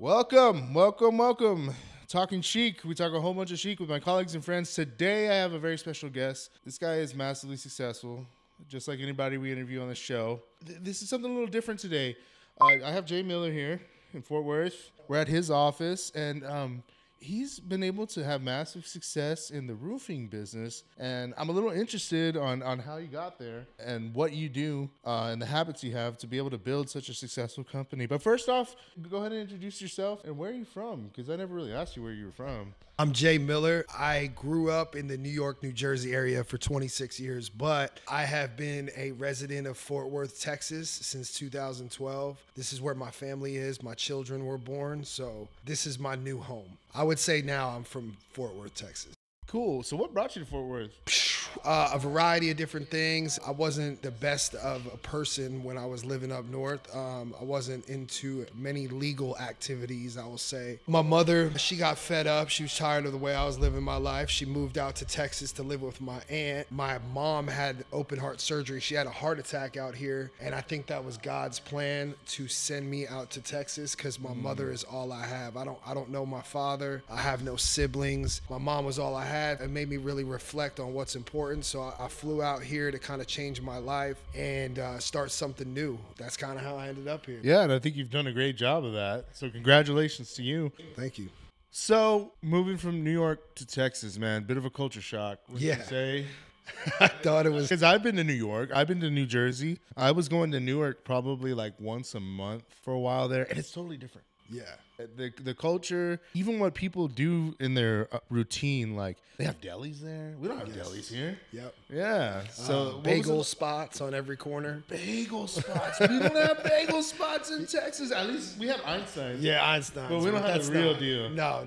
Welcome. Talking Sheik. We talk a whole bunch of Sheik with my colleagues and friends. Today, I have a very special guest. This guy is massively successful, just like anybody we interview on the show. This is something a little different today. I have Jay Miller here in Fort Worth. We're at his office, and he's been able to have massive success in the roofing business. And I'm a little interested on how you got there and what you do and the habits you have to be able to build such a successful company. But first off, go ahead and introduce yourself and where are you from? Because I never really asked you where you were from. I'm Jay Miller. I grew up in the New York, New Jersey area for 26 years, but I have been a resident of Fort Worth, Texas since 2012. This is where my family is. My children were born, so this is my new home. I would say now I'm from Fort Worth, Texas. Cool. So what brought you to Fort Worth? A variety of different things. I wasn't the best of a person when I was living up north. I wasn't into many legal activities, I will say. My mother, she got fed up. She was tired of the way I was living my life. She moved out to Texas to live with my aunt. My mom had open heart surgery. She had a heart attack out here. And I think that was God's plan to send me out to Texas because my mother is all I have. I don't know my father. I have no siblings. My mom was all I had. It made me really reflect on what's important. So I flew out here to kind of change my life and start something new. That's kind of how I ended up here. Yeah, and I think you've done a great job of that. So congratulations to you. Thank you. So moving from New York to Texas, man, bit of a culture shock. Would you say? I thought it was. Because I've been to New York. I've been to New Jersey. I was going to Newark probably like once a month for a while there. And it's totally different. Yeah. The culture, even what people do in their routine, like they have delis there. We don't have delis here. Yep. Yeah. So bagel spots on every corner. Bagel spots. We don't have bagel spots in Texas. At least we have Einstein. Yeah, Einstein. But we don't have the real deal. No.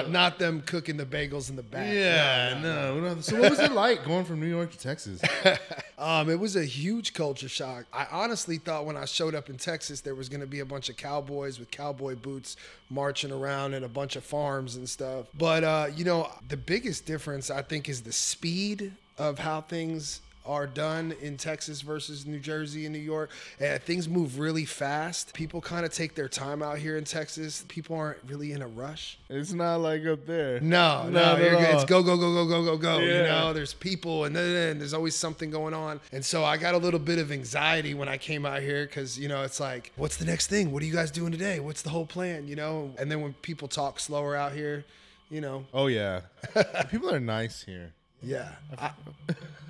Not them cooking the bagels in the back. Yeah, no. We don't have, so what was it like going from New York to Texas? It was a huge culture shock. I honestly thought when I showed up in Texas, there was going to be a bunch of cowboys with cowboy boots marching around in a bunch of farms and stuff. But, the biggest difference, I think, is the speed of how things are done in Texas versus New Jersey and New York. And things move really fast. People kind of take their time out here in Texas. People aren't really in a rush. It's not like up there. No, you're good. It's go. Yeah. There's people and there's always something going on. And so I got a little bit of anxiety when I came out here because, it's like, what's the next thing? What are you guys doing today? What's the whole plan? And then when people talk slower out here, Oh, yeah. People are nice here. Yeah.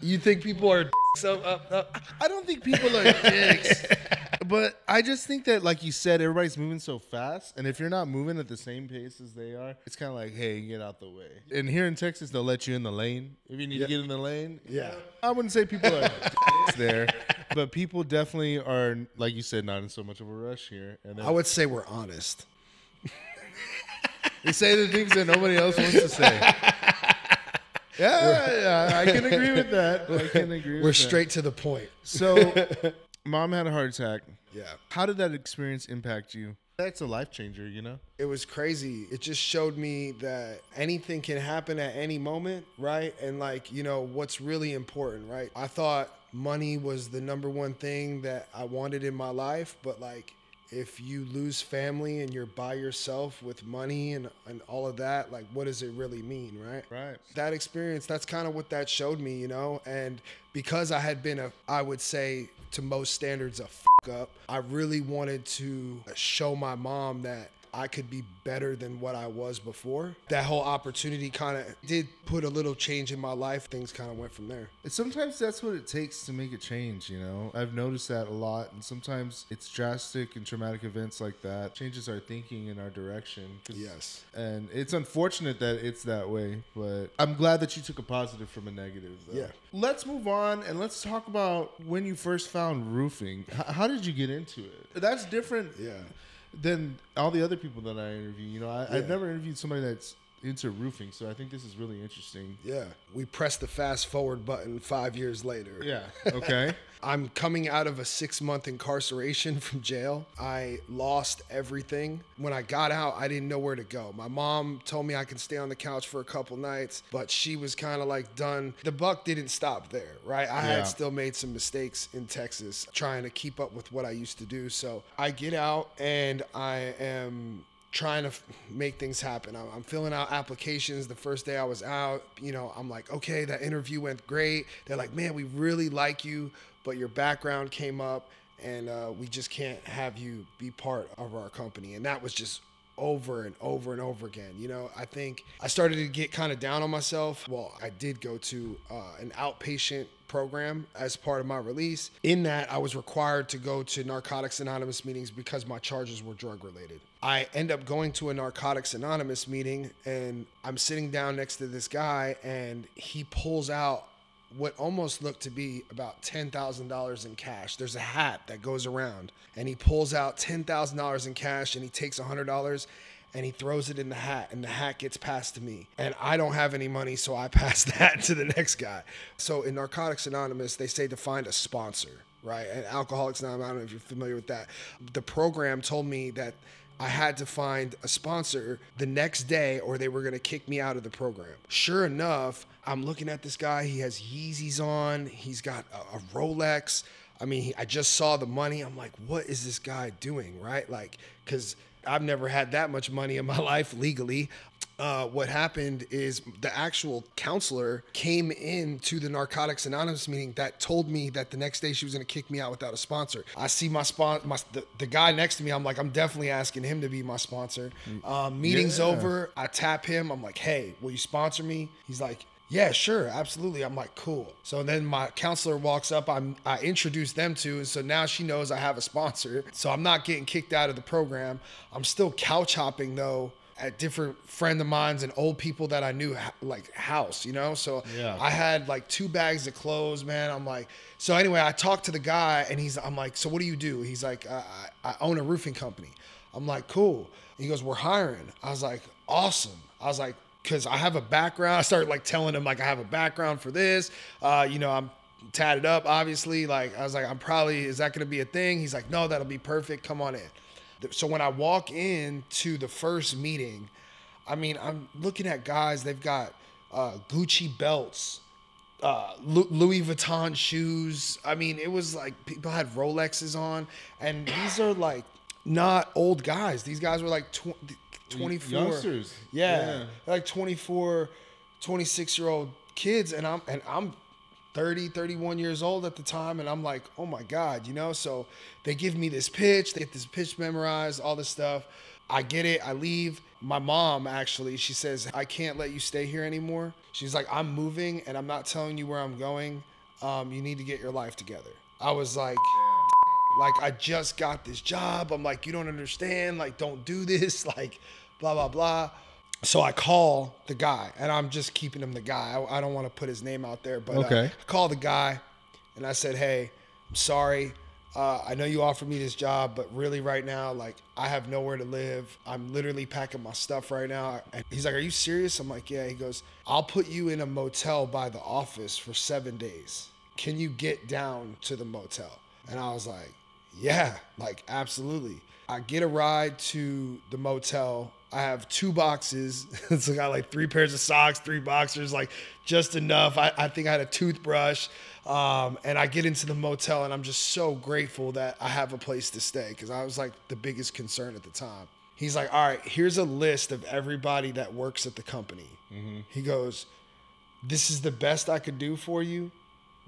You think people are I don't think people are dicks. But I just think that, like you said, everybody's moving so fast. And if you're not moving at the same pace as they are, it's kind of like, hey, get out the way. And here in Texas, they'll let you in the lane. If you need to get in the lane. Yeah. I wouldn't say people are dicks there. But people definitely are, like you said, not in so much of a rush here. And I would say we're honest. They say the things that nobody else wants to say. Yeah, I can agree with that. We're straight to the point. So, mom had a heart attack. Yeah. How did that experience impact you? That's a life changer, It was crazy. It just showed me that anything can happen at any moment, right? And what's really important, right? I thought money was the number one thing that I wanted in my life, but if you lose family and you're by yourself with money and all of that, what does it really mean, right? Right. That experience, that's kind of what that showed me, and because I had been I would say to most standards, a up, I really wanted to show my mom that I could be better than what I was before. That whole opportunity kind of did put a little change in my life. Things kind of went from there. Sometimes that's what it takes to make a change, I've noticed that a lot. And sometimes it's drastic and traumatic events like that changes our thinking and our direction. Yes. And it's unfortunate that it's that way, but I'm glad that you took a positive from a negative, though. Yeah. Let's move on and let's talk about when you first found roofing. How did you get into it? That's different. Yeah. Than all the other people that I interview. I've never interviewed somebody that's into roofing, so I think this is really interesting. Yeah. We pressed the fast forward button 5 years later. Yeah. Okay. I'm coming out of a 6-month incarceration from jail. I lost everything. When I got out, I didn't know where to go. My mom told me I could stay on the couch for a couple nights, but she was kind of done. The buck didn't stop there, right? I had still made some mistakes in Texas trying to keep up with what I used to do. So I get out and I am trying to make things happen. I'm filling out applications. The first day I was out, you know, I'm like, okay, that interview went great. They're like, man, we really like you, but your background came up and we just can't have you be part of our company. And that was just over and over and over again. You know, I think I started to get kind of down on myself. Well, I did go to an outpatient program as part of my release. In that, I was required to go to Narcotics Anonymous meetings because my charges were drug related. I end up going to a Narcotics Anonymous meeting and I'm sitting down next to this guy and he pulls out what almost looked to be about $10,000 in cash. There's a hat that goes around and he pulls out $10,000 in cash and he takes $100 and he throws it in the hat and the hat gets passed to me. And I don't have any money, so I pass that to the next guy. So in Narcotics Anonymous, they say to find a sponsor, right? And Alcoholics Anonymous, I don't know if you're familiar with that. The program told me that I had to find a sponsor the next day or they were going to kick me out of the program. Sure enough, I'm looking at this guy. He has Yeezys on. He's got a Rolex. I mean, I just saw the money. I'm like, what is this guy doing, right? Like, because I've never had that much money in my life legally. What happened is the actual counselor came into the Narcotics Anonymous meeting that told me that the next day she was going to kick me out without a sponsor. I see the guy next to me. I'm like, I'm definitely asking him to be my sponsor. Meeting's over. I tap him. I'm like, hey, will you sponsor me? He's like, yeah, sure, absolutely. I'm like, cool. So then my counselor walks up. I introduce them to, and so now she knows I have a sponsor. So I'm not getting kicked out of the program. I'm still couch hopping though at different friend of mine's and old people that I knew like house, you know? So yeah. I had like 2 bags of clothes, man. I'm like, so anyway, I talked to the guy and I'm like, so what do you do? He's like, I own a roofing company. I'm like, cool. He goes, we're hiring. I was like, awesome. I was like, cause I have a background. I started like telling him like I have a background for this. You know, I'm tatted up, obviously. Like, I was like, is that gonna be a thing? He's like, no, that'll be perfect. Come on in. So when I walk into the first meeting, I mean, I'm looking at guys, they've got Gucci belts, Louis Vuitton shoes. I mean, it was like people had Rolexes on, and these are like not old guys. These guys were like 24. Youngsters. Yeah. Like 24, 26-year-old kids, and I'm 30, 31 years old at the time. And I'm like, oh my God, you know? So they give me this pitch, they get this pitch memorized, all this stuff. I get it, I leave. My mom actually, she says, I can't let you stay here anymore. She's like, I'm moving and I'm not telling you where I'm going. You need to get your life together. I was like, I just got this job. I'm like, you don't understand. Like, don't do this. Like, blah, blah, blah. So I call the guy, and I'm just keeping him the guy. I don't want to put his name out there, but okay. I call the guy, and I said, hey, I'm sorry. I know you offered me this job, but really right now, like, I have nowhere to live. I'm literally packing my stuff right now. And he's like, are you serious? I'm like, yeah. He goes, I'll put you in a motel by the office for 7 days. Can you get down to the motel? And I was like, yeah, like, absolutely. I get a ride to the motel. I have 2 boxes. It's got like 3 pairs of socks, 3 boxers, like just enough. I think I had a toothbrush. And I get into the motel and I'm just so grateful that I have a place to stay because I was like the biggest concern at the time. He's like, all right, here's a list of everybody that works at the company. Mm-hmm. He goes, this is the best I could do for you.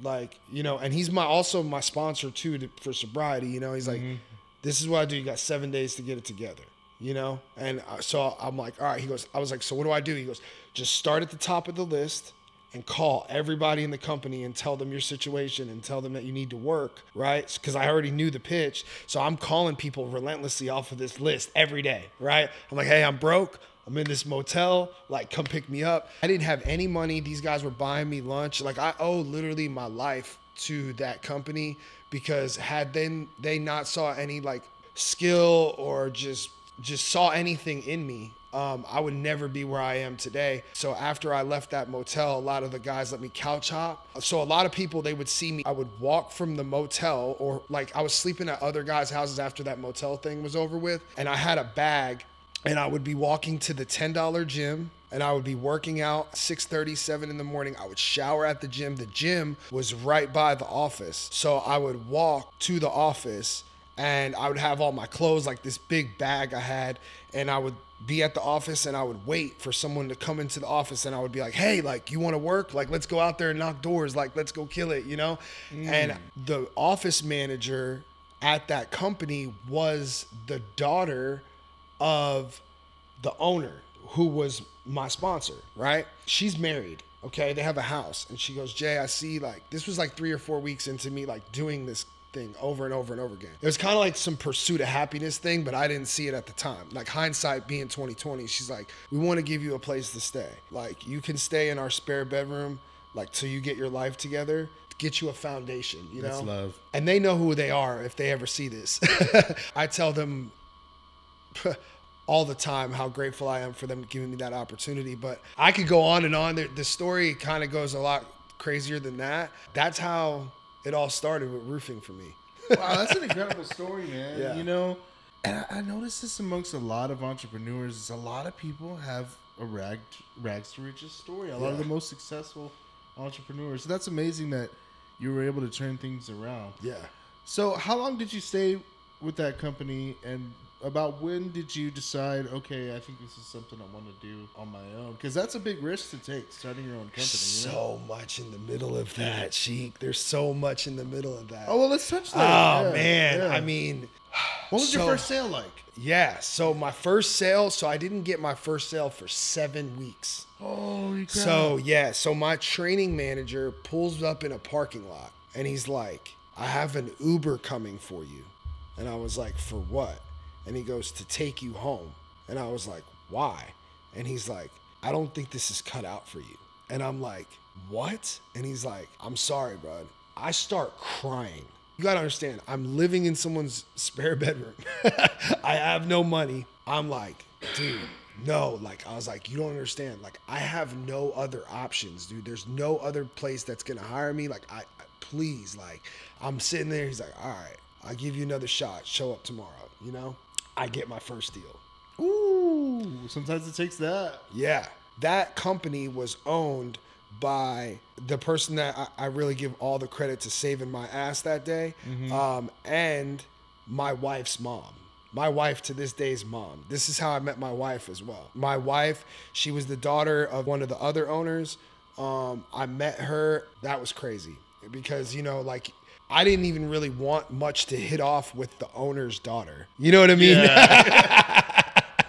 Like, you know, and he's also my sponsor too for sobriety. You know, he's like, this is what I do. You got 7 days to get it together. You know? And so I'm like, all right. I was like, so what do I do? He goes, just start at the top of the list and call everybody in the company and tell them your situation and tell them that you need to work, right? Because I already knew the pitch. So I'm calling people relentlessly off of this list every day, right? I'm like, hey, I'm broke. I'm in this motel. Like, come pick me up. I didn't have any money. These guys were buying me lunch. Like, I owe literally my life to that company because had they not saw any like skill or just saw anything in me, I would never be where I am today. So after I left that motel, a lot of the guys let me couch hop. So a lot of people, they would see me. I would walk from the motel, or like I was sleeping at other guys' houses after that motel thing was over with. And I had a bag and I would be walking to the $10 gym and I would be working out 6:30, 7 in the morning. I would shower at the gym. The gym was right by the office. So I would walk to the office And I would have all my clothes, like this big bag I had, and I would be at the office and I would wait for someone to come into the office, and I would be like, hey, like, you want to work? Like, let's go out there and knock doors. Like, let's go kill it, you know? And the office manager at that company was the daughter of the owner, who was my sponsor, right? She's married, okay? They have a house. And she goes, Jay, I see, like, this was like 3 or 4 weeks into me, like, doing this thing over and over and over again. It was kind of like some pursuit of happiness thing, but I didn't see it at the time. Like, hindsight being 2020, she's like, we want to give you a place to stay. Like, you can stay in our spare bedroom, like, till you get your life together, get you a foundation, you know? That's love. And they know who they are if they ever see this. I tell them all the time how grateful I am for them giving me that opportunity. But I could go on and on. The story kind of goes a lot crazier than that. That's how it all started with roofing for me. Wow, that's an incredible story, man. Yeah. You know, and I noticed this amongst a lot of entrepreneurs. Is a lot of people have a rags to riches story. A lot of the most successful entrepreneurs. So that's amazing that you were able to turn things around. Yeah. So how long did you stay with that company, and about when did you decide, okay, I think this is something I want to do on my own? Because that's a big risk to take, starting your own company. So much in the middle of that, Sheik. There's so much in the middle of that. Oh, well, let's touch that. Oh, man. I mean, what was your first sale like? Yeah. So my first sale, so I didn't get my first sale for 7 weeks. Holy crap. So, yeah. So my training manager pulls up in a parking lot, and he's like, I have an Uber coming for you. And I was like, for what? And he goes, to take you home. And I was like, why? And he's like, I don't think this is cut out for you. And I'm like, what? And he's like, I'm sorry, bud. I start crying. You gotta understand, I'm living in someone's spare bedroom. I have no money. I'm like, dude, no. Like, I was like, you don't understand. Like, I have no other options, dude. There's no other place that's gonna hire me. Like, please, like, I'm sitting there. He's like, all right, I'll give you another shot. Show up tomorrow, you know? I get my first deal. Ooh, sometimes it takes that. Yeah. That company was owned by the person that I really give all the credit to saving my ass that day, and my wife's mom. My wife to this day's mom. This is how I met my wife as well. My wife, she was the daughter of one of the other owners. I met her. That was crazy because, you know, like, I didn't even really want much to hit off with the owner's daughter. You know what I mean? Yeah.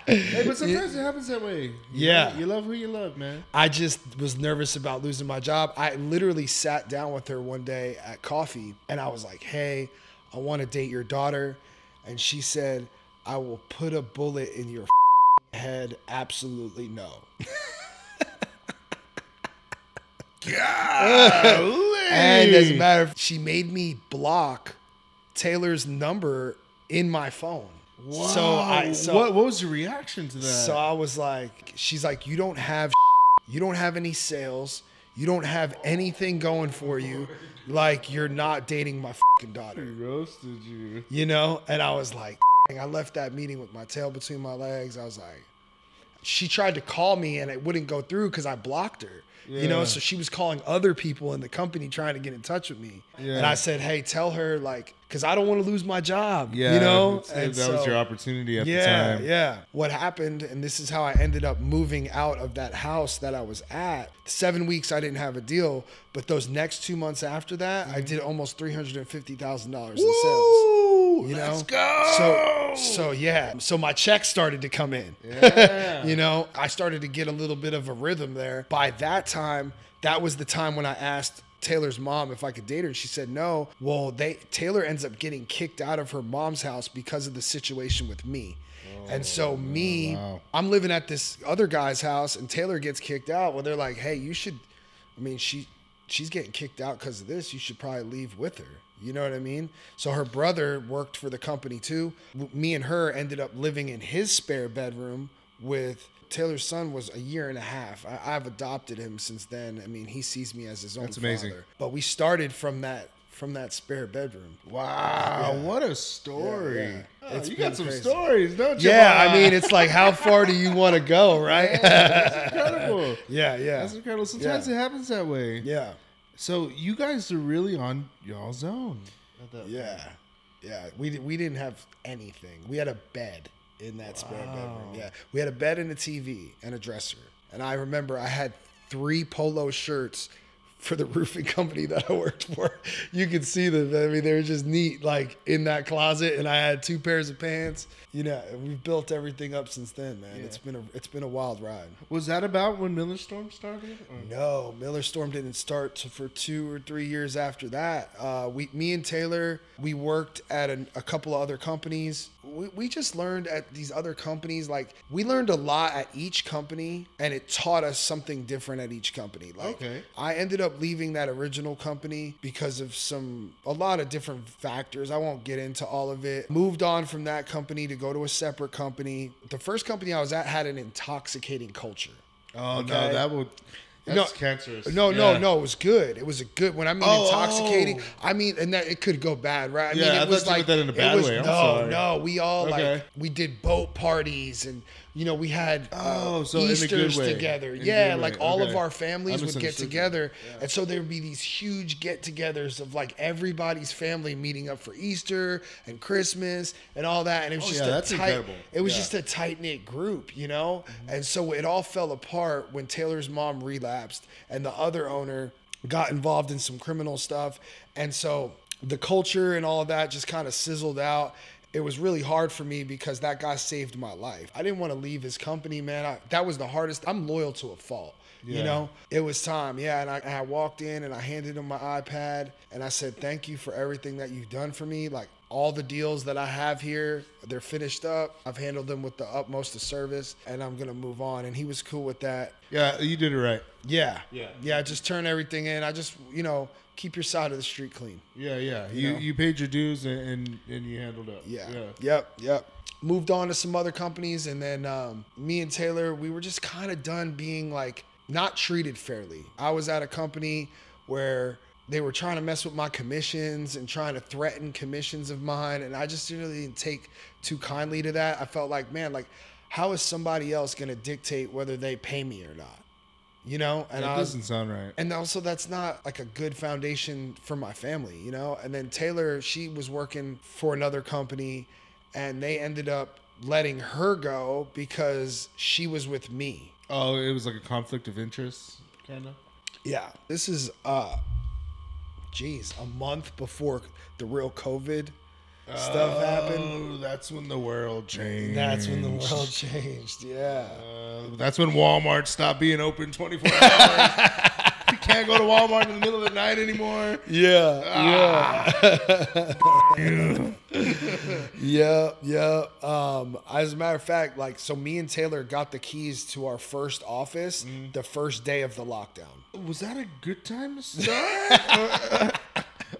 Hey, but sometimes it happens that way. You love who you love, man. I just was nervous about losing my job. I literally sat down with her one day at coffee, and I was like, hey, I want to date your daughter. And she said, I will put a bullet in your head. Absolutely no. And as a matter of fact, she made me block Taylor's number in my phone. Wow. So what was your reaction to that? So I was like, she's like, you don't have any sales. You don't have anything going for you. Like, you're not dating my fucking daughter. He roasted you. You know? And I was like, dang, I left that meeting with my tail between my legs. I was like, she tried to call me and it wouldn't go through because I blocked her. You know, so she was calling other people in the company trying to get in touch with me. Yeah. And I said, hey, tell her, like, because I don't want to lose my job. Yeah, you know? And that was your opportunity at the time. Yeah. What happened, and this is how I ended up moving out of that house that I was at. 7 weeks I didn't have a deal, but those next 2 months after that, I did almost $350,000 in sales. You know? Let's go. So yeah. So my checks started to come in. Yeah. You know, I started to get a little bit of a rhythm there. By that time, that was the time when I asked Taylor's mom if I could date her, and she said no. Well, Taylor ends up getting kicked out of her mom's house because of the situation with me. And so I'm living at this other guy's house, and Taylor gets kicked out. Well, they're like, hey, you should, I mean, she's getting kicked out because of this. You should probably leave with her. You know what I mean? So her brother worked for the company too. Me and her ended up living in his spare bedroom with Taylor's son was 1.5 years. I've adopted him since then. I mean, he sees me as his own father. But we started from that spare bedroom. Wow, what a story. Oh, you got some stories, don't you? Yeah, I mean, it's like, how far do you want to go, right? That's incredible. Yeah. That's incredible. Sometimes it happens that way. Yeah. So you guys are really on y'all's own. Yeah. Yeah, we didn't have anything. We had a bed in that spare bedroom. Yeah, we had a bed and a TV and a dresser. And I remember I had 3 polo shirts for the roofing company that I worked for. You could see them. I mean, they were just neat, like in that closet. And I had 2 pairs of pants. You know, we've built everything up since then, man. Yeah. It's been a wild ride. Was that about when Miller Storm started? Or? No, Miller Storm didn't start for 2 or 3 years after that. Me and Taylor, we worked at a couple of other companies. We just learned at these other companies, like we learned a lot at each company, and it taught us something different at each company. Like, okay. I ended up leaving that original company because of a lot of different factors. I won't get into all of it. Moved on from that company to go to a separate company. The first company I was at had an intoxicating culture. Oh, okay? That's cancerous. No, it was good. It was a good. When I mean intoxicating, I mean, and that it could go bad, right? I mean, it was like that in a bad way. I'm sorry. No, we all like we did boat parties, and we had Easters together. Yeah, like all of our families would get together, and so there would be these huge get-togethers of like everybody's family meeting up for Easter and Christmas and all that, and it was just a tight-knit group, Mm-hmm. And so it all fell apart when Taylor's mom relapsed and the other owner got involved in some criminal stuff. And so the culture and all of that just kind of sizzled out. It was really hard for me because that guy saved my life. I didn't want to leave his company, man. That was the hardest. I'm loyal to a fault. Yeah. It was time. Yeah. And I walked in and I handed him my iPad and I said, thank you for everything that you've done for me. Like all the deals that I have here, they're finished up. I've handled them with the utmost of service and I'm going to move on. And he was cool with that. Yeah. You did it right. Yeah. Yeah. Just turn everything in. I just, keep your side of the street clean. Yeah. You paid your dues and you handled up. Yeah. Yep. Moved on to some other companies. And then me and Taylor, we were just kind of done being like, not treated fairly. I was at a company where they were trying to mess with my commissions and trying to threaten commissions of mine. And I just really didn't take too kindly to that. I felt like, man, like how is somebody else going to dictate whether they pay me or not? And that doesn't sound right. And also that's not like a good foundation for my family, And then Taylor, she was working for another company and they ended up letting her go because she was with me. Oh, it was like a conflict of interest, kind of? Yeah. This is, a month before the real COVID stuff happened. Oh, that's when the world changed. Yeah. That's when Walmart stopped being open 24 hours. You can't go to Walmart in the middle of the night anymore. Yeah. As a matter of fact, like, so me and Taylor got the keys to our first office the first day of the lockdown. Was that a good time to start?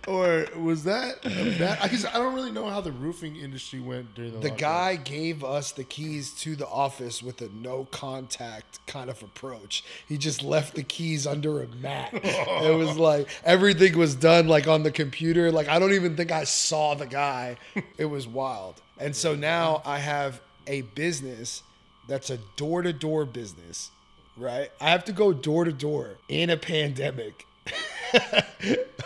Or was that bad? Because I don't really know how the roofing industry went during the lockdown. Guy gave us the keys to the office with a no contact kind of approach. He just left the keys under a mat. It was like everything was done like on the computer. Like I don't even think I saw the guy. It was wild. And so now I have a business that's a door-to-door business, right? I have to go door-to-door in a pandemic.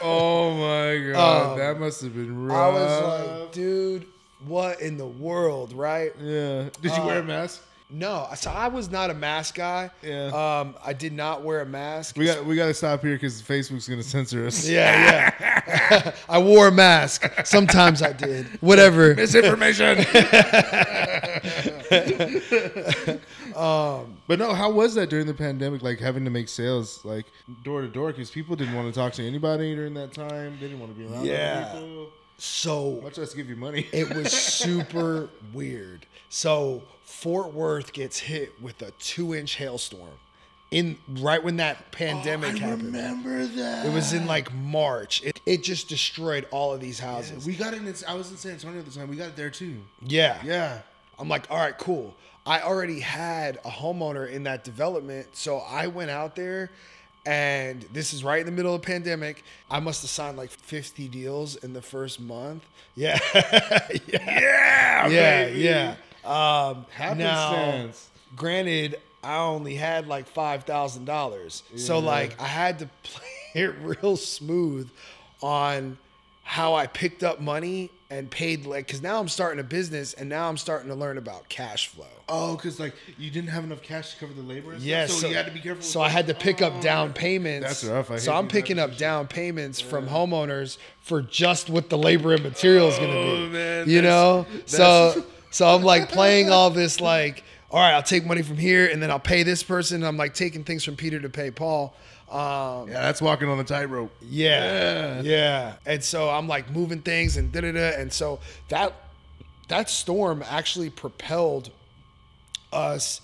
Oh my God, that must have been rough. I was like, dude, what in the world, right? Yeah. Did you wear a mask? No, so I was not a mask guy. Yeah. I did not wear a mask. We got to stop here because Facebook's gonna censor us. Yeah. I wore a mask. Sometimes I did. Whatever. Misinformation. But no, how was that during the pandemic? Like having to make sales like door to door because people didn't want to talk to anybody during that time. They didn't want to be around other people. So much less give you money. It was super weird. So Fort Worth gets hit with a 2-inch hailstorm right when that pandemic happened. I remember that. It was in like March. It just destroyed all of these houses. Yeah, we got it. I was in San Antonio at the time. We got it there too. Yeah. I'm like, all right, cool. I already had a homeowner in that development, so I went out there. And this is right in the middle of the pandemic. I must have signed like 50 deals in the first month. Yeah. Yeah. Now, granted, I only had like $5,000. Yeah. So like I had to play it real smooth on how I picked up money and paid like, because now I'm starting a business and now I'm starting to learn about cash flow. Oh, because like you didn't have enough cash to cover the labor and Yes, stuff? So you had to be careful. So I had to pick up down payments. That's rough. So I'm picking up down payments from homeowners for just what the labor and material is going to be. Man, you know? So I'm like playing all this like, all right, I'll take money from here and then I'll pay this person. I'm like taking things from Peter to pay Paul. Yeah, that's walking on the tightrope. Yeah. And so I'm like moving things and da-da-da. And so that storm actually propelled us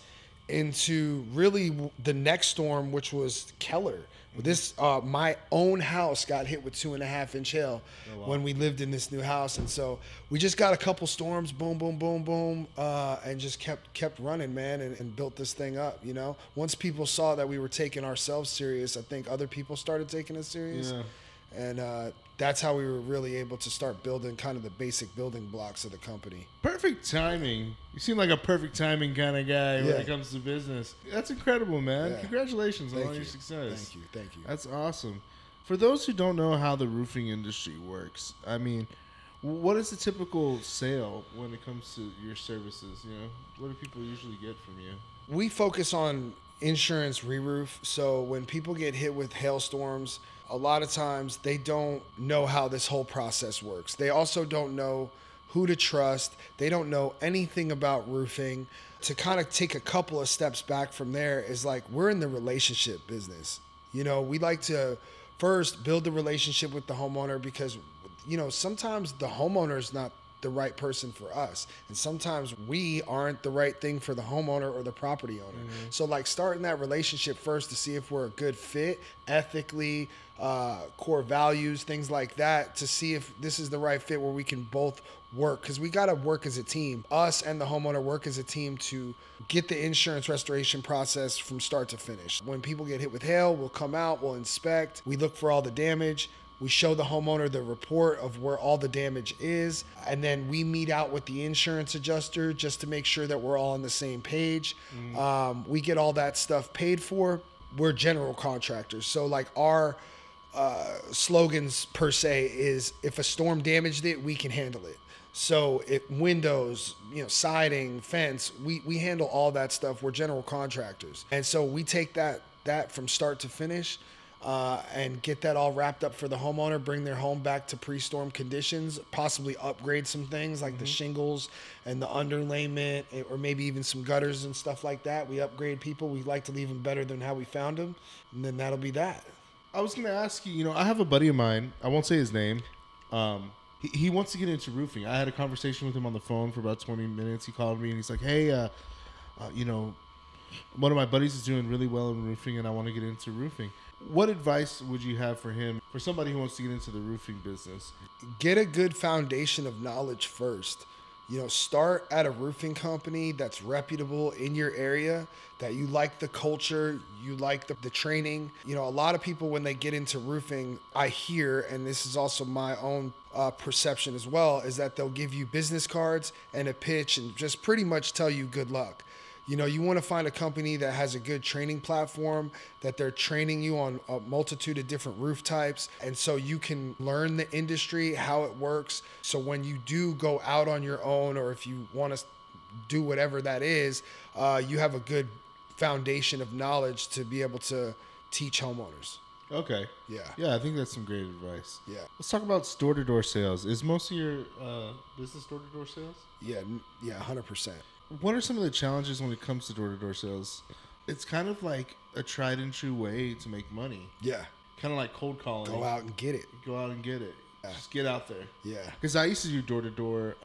into really the next storm, which was Keller. This my own house got hit with 2.5-inch hail when we lived in this new house, and so we just got a couple storms, boom, boom, boom, boom, and just kept running, man, and built this thing up. You know, once people saw that we were taking ourselves serious, I think other people started taking us serious, and that's how we were really able to start building kind of the basic building blocks of the company. Perfect timing. You seem like a perfect timing kind of guy when it comes to business. That's incredible, man. Yeah. Congratulations on all your success. Thank you. That's awesome. For those who don't know how the roofing industry works, I mean, what is the typical sale when it comes to your services? You know, what do people usually get from you? We focus on insurance re-roof. So when people get hit with hailstorms, a lot of times they don't know how this whole process works. They also don't know who to trust. They don't know anything about roofing. To kind of take a couple of steps back from there is like, we're in the relationship business. You know, we like to first build the relationship with the homeowner because, you know, sometimes the homeowner is not the right person for us. And sometimes we aren't the right thing for the homeowner or the property owner. Mm-hmm. So like starting that relationship first to see if we're a good fit ethically, core values, things like that, to see if this is the right fit where we can both work, because we got to work as a team. Us and the homeowner work as a team to get the insurance restoration process from start to finish. When people get hit with hail, we'll come out, we'll inspect, we look for all the damage. We show the homeowner the report of where all the damage is, and then we meet out with the insurance adjuster just to make sure that we're all on the same page. We get all that stuff paid for. We're general contractors. So like our slogans per se is, if a storm damaged it, we can handle it. So if windows, you know, siding, fence, we handle all that stuff. We're general contractors. And so we take that from start to finish. And get that all wrapped up for the homeowner, bring their home back to pre-storm conditions, possibly upgrade some things like the shingles and the underlayment, or maybe even some gutters and stuff like that. We upgrade people. We like to leave them better than how we found them. And then that'll be that. I was going to ask you, you know, I have a buddy of mine. I won't say his name. He wants to get into roofing. I had a conversation with him on the phone for about 20 minutes. He called me and he's like, hey, you know, one of my buddies is doing really well in roofing and I want to get into roofing. What advice would you have for him, for somebody who wants to get into the roofing business? Get a good foundation of knowledge first. You know, start at a roofing company that's reputable in your area, that you like the culture, you like the training. You know, a lot of people, when they get into roofing, I hear, and this is also my own perception as well, is that they'll give you business cards and a pitch and just pretty much tell you good luck. You know, you want to find a company that has a good training platform, that they're training you on a multitude of different roof types. And so you can learn the industry, how it works. So when you do go out on your own, or if you want to do whatever that is, you have a good foundation of knowledge to be able to teach homeowners. Okay. Yeah, I think that's some great advice. Yeah. Let's talk about door-to-door sales. Is most of your business door-to-door sales? Yeah, 100%. What are some of the challenges when it comes to door-to-door sales? It's kind of like a tried and true way to make money. Yeah. Kind of like cold calling. Go out and get it. Yeah. Just get out there. Yeah. Because I used to do door-to-door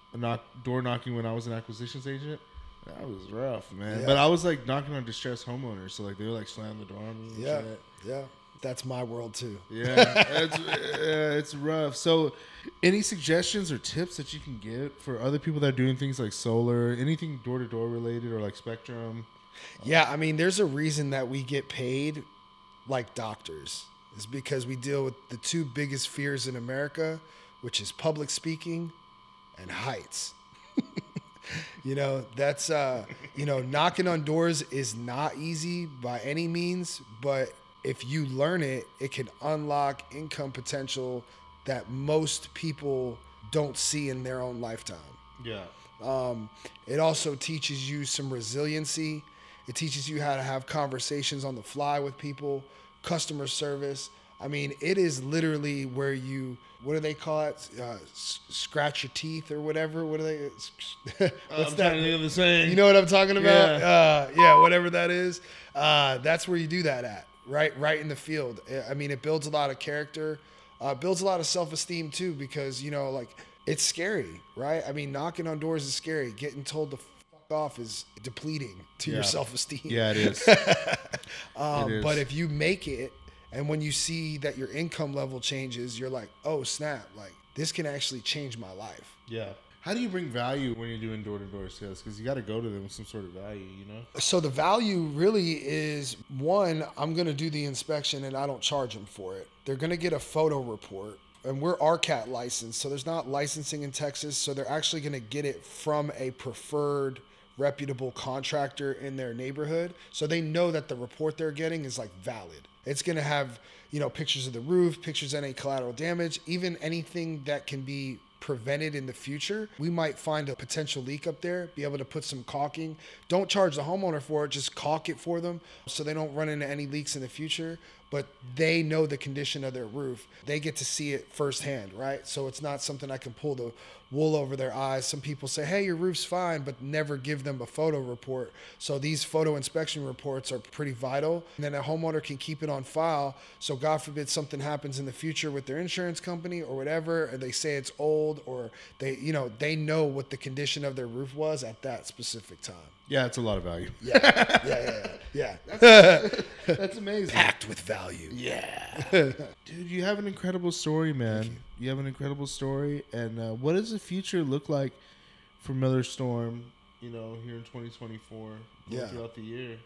door knocking when I was an acquisitions agent. That was rough, man. Yeah. But I was like knocking on distressed homeowners. So like they would like slam the door on me and shit. Yeah. That's my world too. Yeah, it's rough. So, any suggestions or tips that you can give for other people that are doing things like solar, anything door-to-door related, or like Spectrum? Yeah, I mean, there's a reason that we get paid like doctors. It's because we deal with the two biggest fears in America, which is public speaking and heights. You know, that's, you know, knocking on doors is not easy by any means, but if you learn it, it can unlock income potential that most people don't see in their own lifetime. Yeah. It also teaches you some resiliency. It teaches you how to have conversations on the fly with people, customer service. I mean, it is literally where you, what do they call it? Scratch your teeth or whatever. What do they? What's I'm that? trying to think of the saying. You know what I'm talking about? Yeah. Yeah, whatever that is. That's where you do that at, right in the field. I mean, it builds a lot of character, builds a lot of self-esteem too, because, you know, like, it's scary, right? I mean, knocking on doors is scary. Getting told to fuck off is depleting to your self-esteem. Yeah, it is. It is. But if you make it, and when you see that your income level changes, you're like, oh, snap, like, this can actually change my life. Yeah. How do you bring value when you're doing door-to-door sales? Because you got to go to them with some sort of value, you know? So the value really is, one, I'm going to do the inspection and I don't charge them for it. They're going to get a photo report. And we're RCAT licensed, so there's not licensing in Texas. So they're actually going to get it from a preferred, reputable contractor in their neighborhood. So they know that the report they're getting is like valid. It's going to have, you know, pictures of the roof, pictures of any collateral damage, even anything that can be prevented in the future. We might find a potential leak up there, be able to put some caulking. Don't charge the homeowner for it, just caulk it for them so they don't run into any leaks in the future. But they know the condition of their roof. They get to see it firsthand, right? So it's not something I can pull the wool over their eyes. Some people say, hey, your roof's fine, but never give them a photo report. So these photo inspection reports are pretty vital. And then a homeowner can keep it on file. So God forbid something happens in the future with their insurance company or whatever, and they say it's old, or they know what the condition of their roof was at that specific time. Yeah, it's a lot of value. Yeah. That's amazing. Packed with value. Yeah. Dude, you have an incredible story, man. You have an incredible story. And what does the future look like for Miller Storm, you know, here in 2024, throughout the year?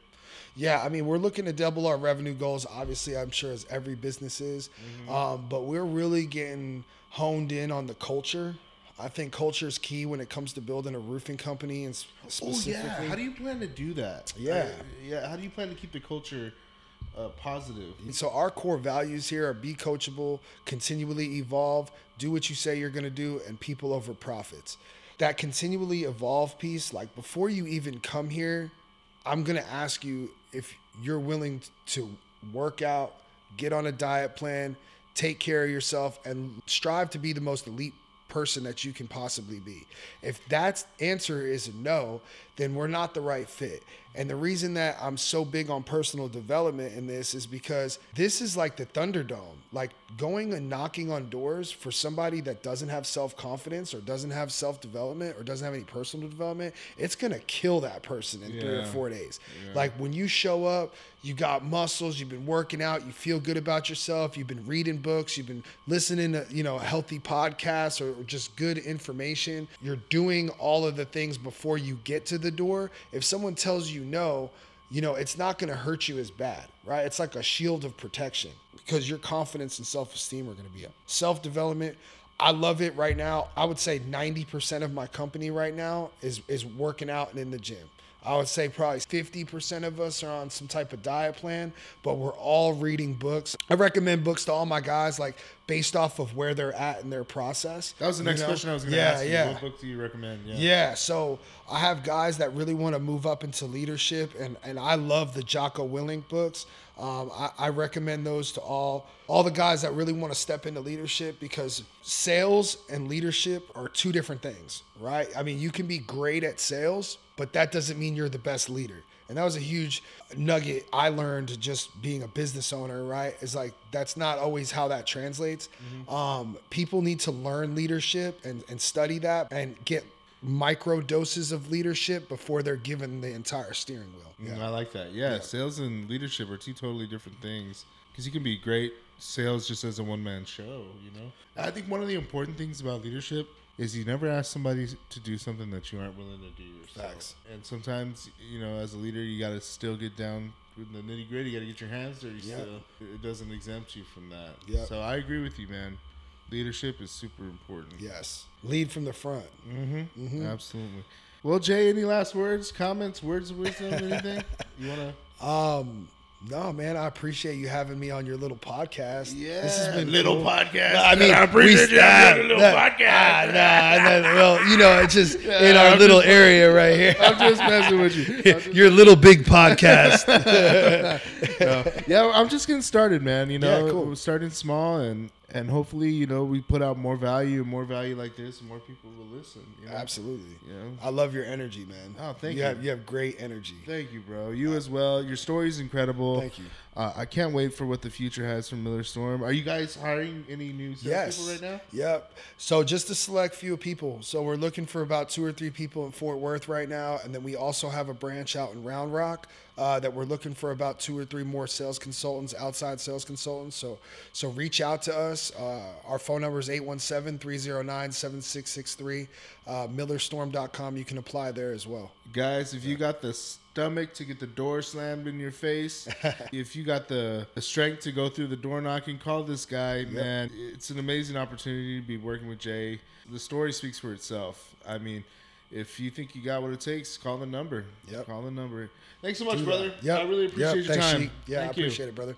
Yeah, I mean, we're looking to double our revenue goals, obviously, I'm sure, as every business is. But we're really getting honed in on the culture. I think culture is key when it comes to building a roofing company, and specifically. Oh, yeah. How do you plan to do that? Yeah. How do you plan to keep the culture positive? So our core values here are be coachable, continually evolve, do what you say you're going to do, and people over profits. That continually evolve piece, like before you even come here, I'm going to ask you if you're willing to work out, get on a diet plan, take care of yourself, and strive to be the most elite person that you can possibly be. If that answer is no, then we're not the right fit. And the reason that I'm so big on personal development in this is because this is like the Thunderdome. Like going and knocking on doors for somebody that doesn't have self-confidence or doesn't have self-development or doesn't have any personal development, it's going to kill that person in 3 or 4 days. Yeah. Like when you show up, you got muscles, you've been working out, you feel good about yourself, you've been reading books, you've been listening to, you know, healthy podcasts or just good information. You're doing all of the things before you get to the door. If someone tells you no, you know, it's not going to hurt you as bad, right? It's like a shield of protection because your confidence and self-esteem are going to be up. Self-development, I love it right now. I would say 90% of my company right now is working out and in the gym. I would say probably 50% of us are on some type of diet plan, but we're all reading books. I recommend books to all my guys, like based off of where they're at in their process. That was the next question I was going to ask you. What book do you recommend? Yeah, so I have guys that really want to move up into leadership, and I love the Jocko Willink books. I recommend those to all the guys that really want to step into leadership, because sales and leadership are two different things, right? I mean, you can be great at sales, but that doesn't mean you're the best leader. And that was a huge nugget I learned just being a business owner, right? It's like, that's not always how that translates. People need to learn leadership and study that and get micro doses of leadership before they're given the entire steering wheel. I like that. Yeah, sales and leadership are two totally different things, because you can be great sales just as a one-man show, you know? I think one of the important things about leadership is you never ask somebody to do something that you aren't willing to do yourself. Facts. And sometimes, you know, as a leader, you got to still get down with the nitty gritty. You got to get your hands dirty still. It doesn't exempt you from that. So I agree with you, man. Leadership is super important. Yes. Lead from the front. Absolutely. Well, Jay, any last words, comments, words of wisdom, anything you want to? No, man, I appreciate you having me on your little podcast. Yeah, this has been little cool. podcast. No, I mean, I appreciate you having a little podcast. Well, you know, it's just in our little area right here. I'm just messing with you. Your little big podcast. Yeah, I'm just getting started, man. You know, Yeah, cool. We're starting small, and hopefully, you know, we put out more value like this, and more people will listen. You know? Absolutely. You know? I love your energy, man. Oh, thank you. You have great energy. Thank you, bro. You as well. Your story's incredible. Thank you. I can't wait for what the future has from Miller Storm. Are you guys hiring any new sales people right now? Yep. So just a select few people. So we're looking for about 2 or 3 people in Fort Worth right now, and then we also have a branch out in Round Rock that we're looking for about 2 or 3 more sales consultants, outside sales consultants. So reach out to us. Our phone number is 817-309-7663. MillerStorm.com. You can apply there as well. Guys, if you got the stomach to get the door slammed in your face, if you got the strength to go through the door knocking, call this guy, man. It's an amazing opportunity to be working with Jay. The story speaks for itself. I mean, if you think you got what it takes, call the number. Yep. Call the number. Thanks so much, brother. Yep. I really appreciate your Thanks, time. Sheik. Yeah, Thank I appreciate it, brother.